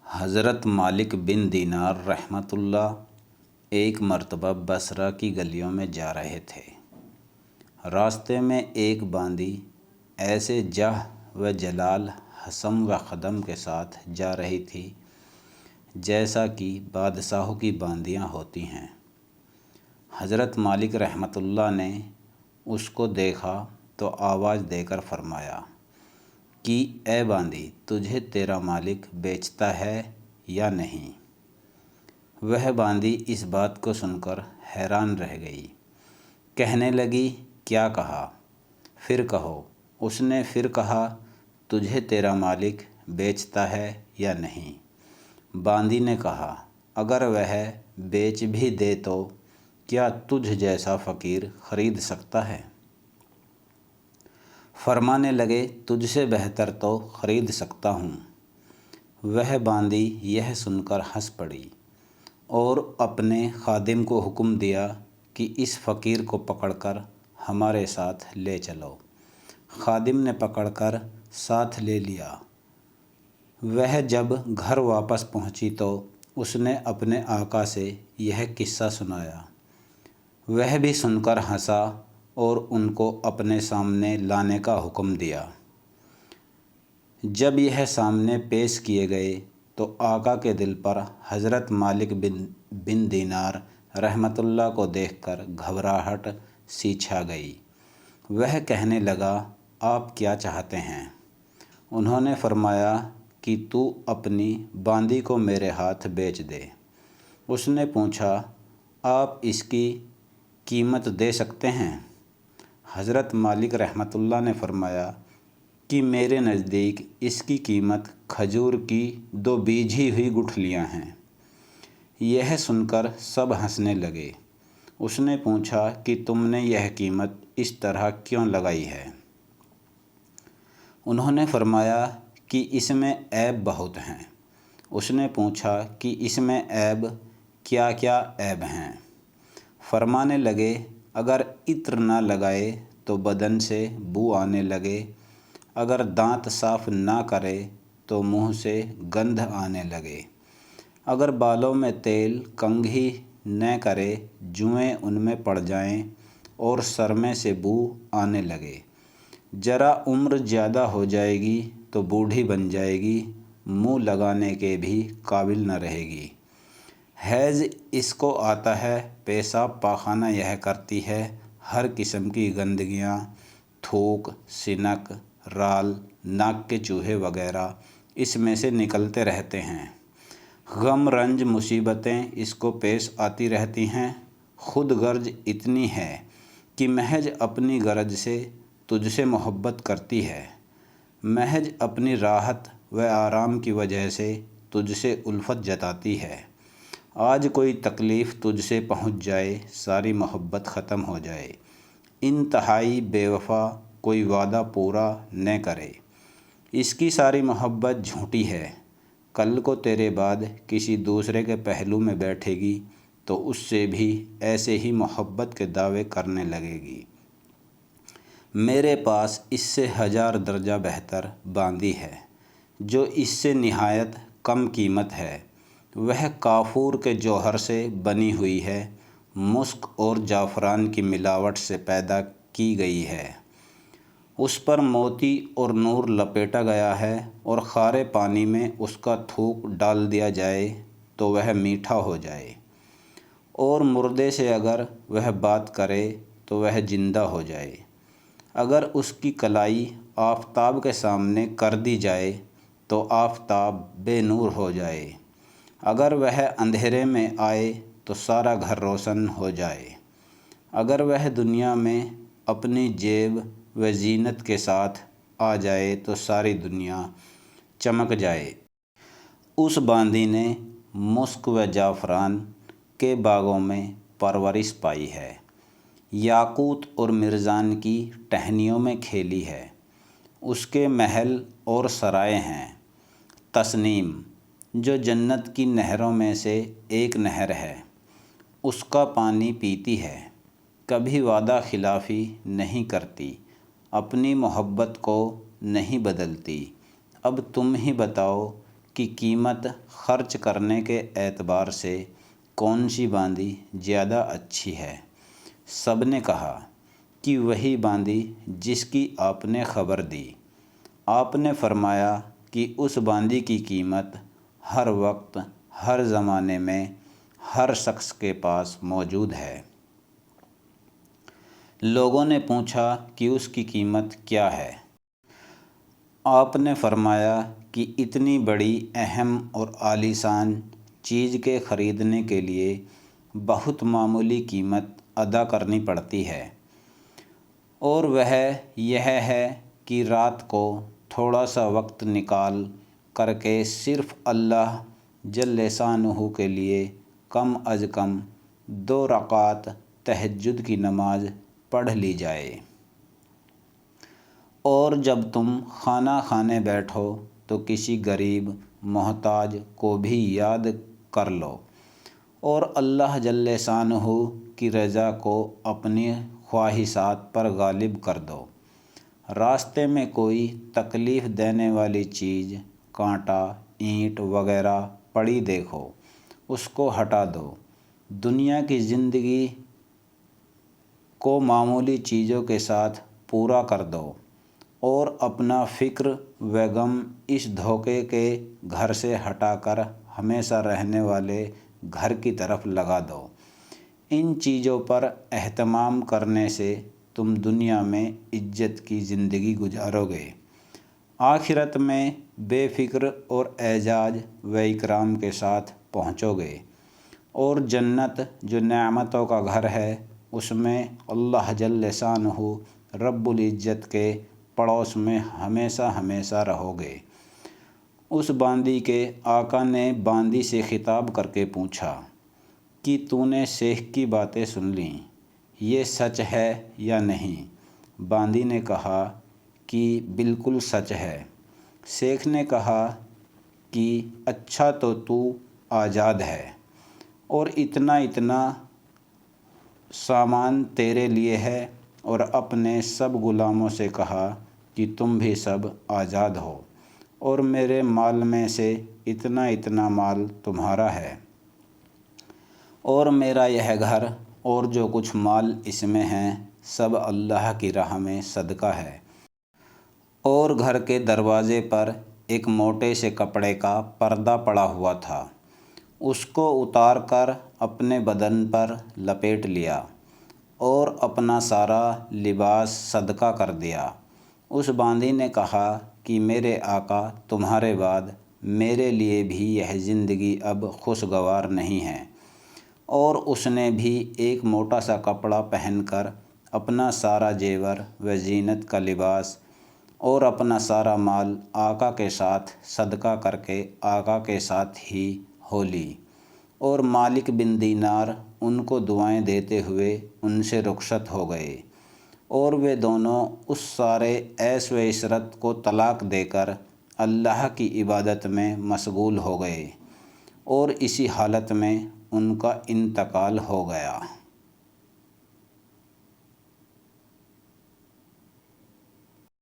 حضرت مالک بن دینار رحمۃ اللہ ایک مرتبہ بصرہ کی گلیوں میں جا رہے تھے۔ راستے میں ایک باندی ایسے جاہ و جلال، حسم و قدم کے ساتھ جا رہی تھی جیسا کہ بادشاہوں کی باندیاں ہوتی ہیں۔ حضرت مالک رحمۃ اللہ نے اس کو دیکھا تو آواز دے کر فرمایا کہ اے باندی، تجھے تیرا مالک بیچتا ہے یا نہیں؟ وہ باندی اس بات کو سن کر حیران رہ گئی، کہنے لگی کیا کہا؟ پھر کہو۔ اس نے پھر کہا تجھے تیرا مالک بیچتا ہے یا نہیں؟ باندی نے کہا اگر وہ بیچ بھی دے تو کیا تجھ جیسا فقیر خرید سکتا ہے؟ فرمانے لگے تجھ سے بہتر تو خرید سکتا ہوں۔ وہ باندی یہ سن کر ہنس پڑی اور اپنے خادم کو حکم دیا کہ اس فقیر کو پکڑ کر ہمارے ساتھ لے چلو۔ خادم نے پکڑ کر ساتھ لے لیا۔ وہ جب گھر واپس پہنچی تو اس نے اپنے آقا سے یہ قصہ سنایا۔ وہ بھی سن کر ہنسا اور ان کو اپنے سامنے لانے کا حکم دیا۔ جب یہ سامنے پیش کیے گئے تو آقا کے دل پر حضرت مالک بن دینار رحمۃ اللہ کو دیکھ کر گھبراہٹ سی چھا گئی۔ وہ کہنے لگا آپ کیا چاہتے ہیں؟ انہوں نے فرمایا کہ تو اپنی باندی کو میرے ہاتھ بیچ دے۔ اس نے پوچھا آپ اس کی قیمت دے سکتے ہیں؟ حضرت مالک رحمۃ اللہ نے فرمایا کہ میرے نزدیک اس کی قیمت کھجور کی 2 بیجھی ہوئی گٹھلیاں ہیں۔ یہ سن کر سب ہنسنے لگے۔ اس نے پوچھا کہ تم نے یہ قیمت اس طرح کیوں لگائی ہے؟ انہوں نے فرمایا کہ اس میں عیب بہت ہیں۔ اس نے پوچھا کہ اس میں عیب کیا کیا عیب ہیں؟ فرمانے لگے اگر عطر نہ لگائے تو بدن سے بو آنے لگے، اگر دانت صاف نہ کرے تو منہ سے گندھ آنے لگے، اگر بالوں میں تیل کنگھی نہ کرے جوئیں ان میں پڑ جائیں اور سر میں سے بو آنے لگے، ذرا عمر زیادہ ہو جائے گی تو بوڑھی بن جائے گی، منہ لگانے کے بھی قابل نہ رہے گی، حیض اس کو آتا ہے، پیشاب پاخانہ یہ کرتی ہے، ہر قسم کی گندگیاں، تھوک، سنک، رال، ناک کے چوہے وغیرہ اس میں سے نکلتے رہتے ہیں، غم رنج مصیبتیں اس کو پیش آتی رہتی ہیں، خود غرض اتنی ہے کہ محض اپنی غرض سے تجھ سے محبت کرتی ہے، محض اپنی راحت و آرام کی وجہ سے تجھ سے الفت جتاتی ہے، آج کوئی تکلیف تجھ سے پہنچ جائے ساری محبت ختم ہو جائے، انتہائی بے وفا، کوئی وعدہ پورا نہ کرے، اس کی ساری محبت جھوٹی ہے، کل کو تیرے بعد کسی دوسرے کے پہلو میں بیٹھے گی تو اس سے بھی ایسے ہی محبت کے دعوے کرنے لگے گی۔ میرے پاس اس سے 1000 درجہ بہتر باندی ہے جو اس سے نہایت کم قیمت ہے، وہ کافور کے جوہر سے بنی ہوئی ہے، مسک اور زعفران کی ملاوٹ سے پیدا کی گئی ہے، اس پر موتی اور نور لپیٹا گیا ہے اور خارے پانی میں اس کا تھوک ڈال دیا جائے تو وہ میٹھا ہو جائے، اور مردے سے اگر وہ بات کرے تو وہ زندہ ہو جائے، اگر اس کی کلائی آفتاب کے سامنے کر دی جائے تو آفتاب بے نور ہو جائے، اگر وہ اندھیرے میں آئے تو سارا گھر روشن ہو جائے، اگر وہ دنیا میں اپنی جیب و زینت کے ساتھ آ جائے تو ساری دنیا چمک جائے۔ اس باندی نے مسک و زعفران کے باغوں میں پرورش پائی ہے، یاقوت اور مرجان کی ٹہنیوں میں کھیلی ہے، اس کے محل اور سرائے ہیں، تسنیم جو جنت کی نہروں میں سے ایک نہر ہے، اس کا پانی پیتی ہے، کبھی وعدہ خلافی نہیں کرتی، اپنی محبت کو نہیں بدلتی۔ اب تم ہی بتاؤ کی قیمت خرچ کرنے کے اعتبار سے کون سی باندی زیادہ اچھی ہے؟ سب نے کہا کہ وہی باندی جس کی آپ نے خبر دی۔ آپ نے فرمایا کہ اس باندی کی قیمت ہر وقت، ہر زمانے میں، ہر شخص کے پاس موجود ہے۔ لوگوں نے پوچھا کہ اس کی قیمت کیا ہے؟ آپ نے فرمایا کہ اتنی بڑی، اہم اور عالیشان چیز کے خریدنے کے لیے بہت معمولی قیمت ادا کرنی پڑتی ہے، اور وہ یہ ہے کہ رات کو تھوڑا سا وقت نکال کر کے صرف اللہ جل شانہ کے لیے کم از کم 2 رکعت تہجد کی نماز پڑھ لی جائے۔ اور جب تم کھانا کھانے بیٹھو تو کسی غریب، محتاج کو بھی یاد کر لو، اور اللہ جل شانہ کی رضا کو اپنی خواہشات پر غالب کر دو۔ راستے میں کوئی تکلیف دینے والی چیز، کانٹا، اینٹ وغیرہ پڑی دیکھو، اس کو ہٹا دو۔ دنیا کی زندگی کو معمولی چیزوں کے ساتھ پورا کر دو، اور اپنا فکر و غم اس دھوکے کے گھر سے ہٹا کر ہمیشہ رہنے والے گھر کی طرف لگا دو۔ ان چیزوں پر اہتمام کرنے سے تم دنیا میں عزت کی زندگی گزارو گے، آخرت میں بے فکر اور اعزاز و اکرام کے ساتھ پہنچو گے، اور جنت جو نعمتوں کا گھر ہے، اس میں اللہ جل شانہ رب العزت کے پڑوس میں ہمیشہ ہمیشہ رہو گے۔ اس باندی کے آقا نے باندی سے خطاب کر کے پوچھا کہ تو نے شیخ کی باتیں سن لیں، یہ سچ ہے یا نہیں؟ باندی نے کہا کہ بالکل سچ ہے۔ شیخ نے کہا کہ اچھا تو آزاد ہے، اور اتنا اتنا سامان تیرے لیے ہے، اور اپنے سب غلاموں سے کہا کہ تم بھی سب آزاد ہو، اور میرے مال میں سے اتنا اتنا مال تمہارا ہے، اور میرا یہ گھر اور جو کچھ مال اس میں ہیں سب اللہ کی راہ میں صدقہ ہے۔ اور گھر کے دروازے پر ایک موٹے سے کپڑے کا پردہ پڑا ہوا تھا، اس کو اتار کر اپنے بدن پر لپیٹ لیا، اور اپنا سارا لباس صدقہ کر دیا۔ اس باندی نے کہا کہ میرے آقا، تمہارے بعد میرے لیے بھی یہ زندگی اب خوشگوار نہیں ہے، اور اس نے بھی ایک موٹا سا کپڑا پہن کر اپنا سارا زیور و زینت کا لباس اور اپنا سارا مال آقا کے ساتھ صدقہ کر کے آقا کے ساتھ ہی ہو لی، اور مالک بن دینار ان کو دعائیں دیتے ہوئے ان سے رخصت ہو گئے، اور وہ دونوں اس سارے عیش و عشرت کو طلاق دے کر اللہ کی عبادت میں مشغول ہو گئے، اور اسی حالت میں ان کا انتقال ہو گیا۔